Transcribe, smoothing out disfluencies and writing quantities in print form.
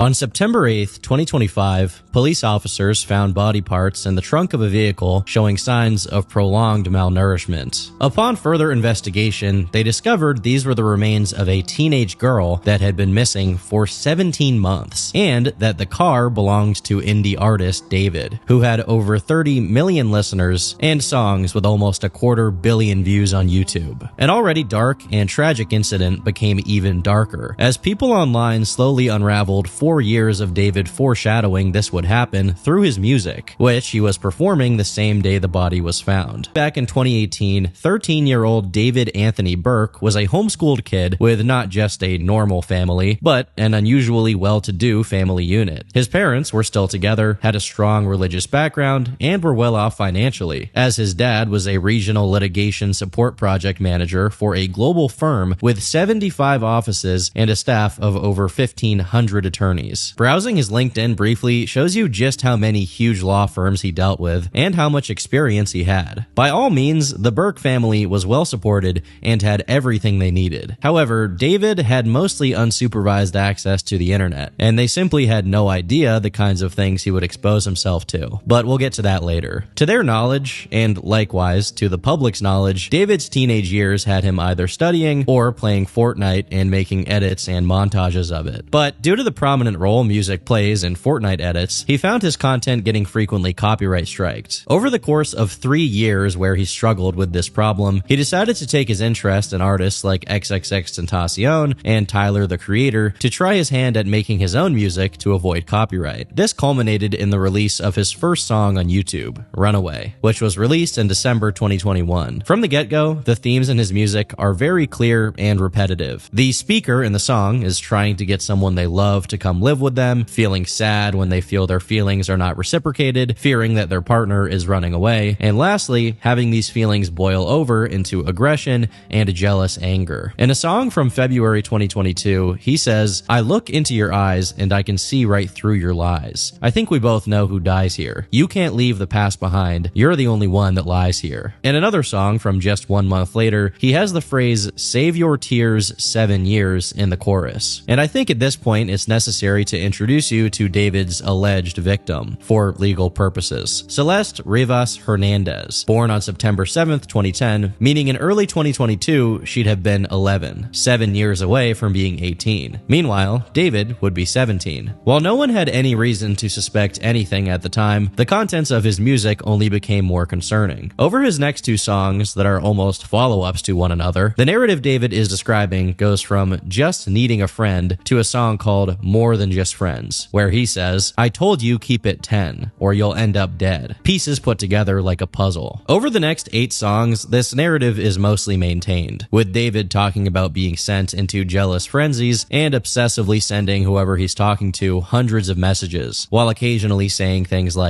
On September 8, 2025, police officers found body parts in the trunk of a vehicle showing signs of prolonged malnourishment. Upon further investigation, they discovered these were the remains of a teenage girl that had been missing for 17 months, and that the car belonged to indie artist David, who had over 30 million listeners and songs with almost 250 million views on YouTube. An already dark and tragic incident became even darker, as people online slowly unraveled 4 years of David foreshadowing this would happen through his music, which he was performing the same day the body was found. Back in 2018, 13-year-old David Anthony Burke was a homeschooled kid with not just a normal family, but an unusually well-to-do family unit. His parents were still together, had a strong religious background, and were well off financially, as his dad was a regional litigation support project manager for a global firm with 75 offices and a staff of over 1,500 attorneys. Browsing his LinkedIn briefly shows you just how many huge law firms he dealt with and how much experience he had. By all means, the Burke family was well supported and had everything they needed. However, David had mostly unsupervised access to the internet, and they simply had no idea the kinds of things he would expose himself to. But we'll get to that later. To their knowledge, and likewise to the public's knowledge, David's teenage years had him either studying or playing Fortnite and making edits and montages of it. But due to the prominent role music plays in Fortnite edits, he found his content getting frequently copyright striked. Over the course of 3 years where he struggled with this problem, he decided to take his interest in artists like XXXTentacion and Tyler the Creator to try his hand at making his own music to avoid copyright. This culminated in the release of his first song on YouTube, Runaway, which was released in December 2021. From the get-go, the themes in his music are very clear and repetitive. The speaker in the song is trying to get someone they love to come live with them, feeling sad when they feel their feelings are not reciprocated, fearing that their partner is running away, and lastly, having these feelings boil over into aggression and jealous anger. In a song from February 2022, he says, "I look into your eyes and I can see right through your lies. I think we both know who dies here. You can't leave the past behind. You're the only one that lies here." In another song from just 1 month later, he has the phrase, "Save your tears 7 years" in the chorus. And I think at this point it's necessary to introduce you to David's alleged victim, for legal purposes. Celeste Rivas Hernandez, born on September 7th, 2010, meaning in early 2022 she'd have been 11, 7 years away from being 18. Meanwhile, David would be 17. While no one had any reason to suspect anything at the time, the contents of his music only became more concerning. Over his next 2 songs that are almost follow-ups to one another, the narrative David is describing goes from just needing a friend to a song called More Than Just Friends, where he says, "I told you keep it 10, or you'll end up dead." Pieces put together like a puzzle. Over the next 8 songs, this narrative is mostly maintained, with David talking about being sent into jealous frenzies and obsessively sending whoever he's talking to hundreds of messages, while occasionally saying things like,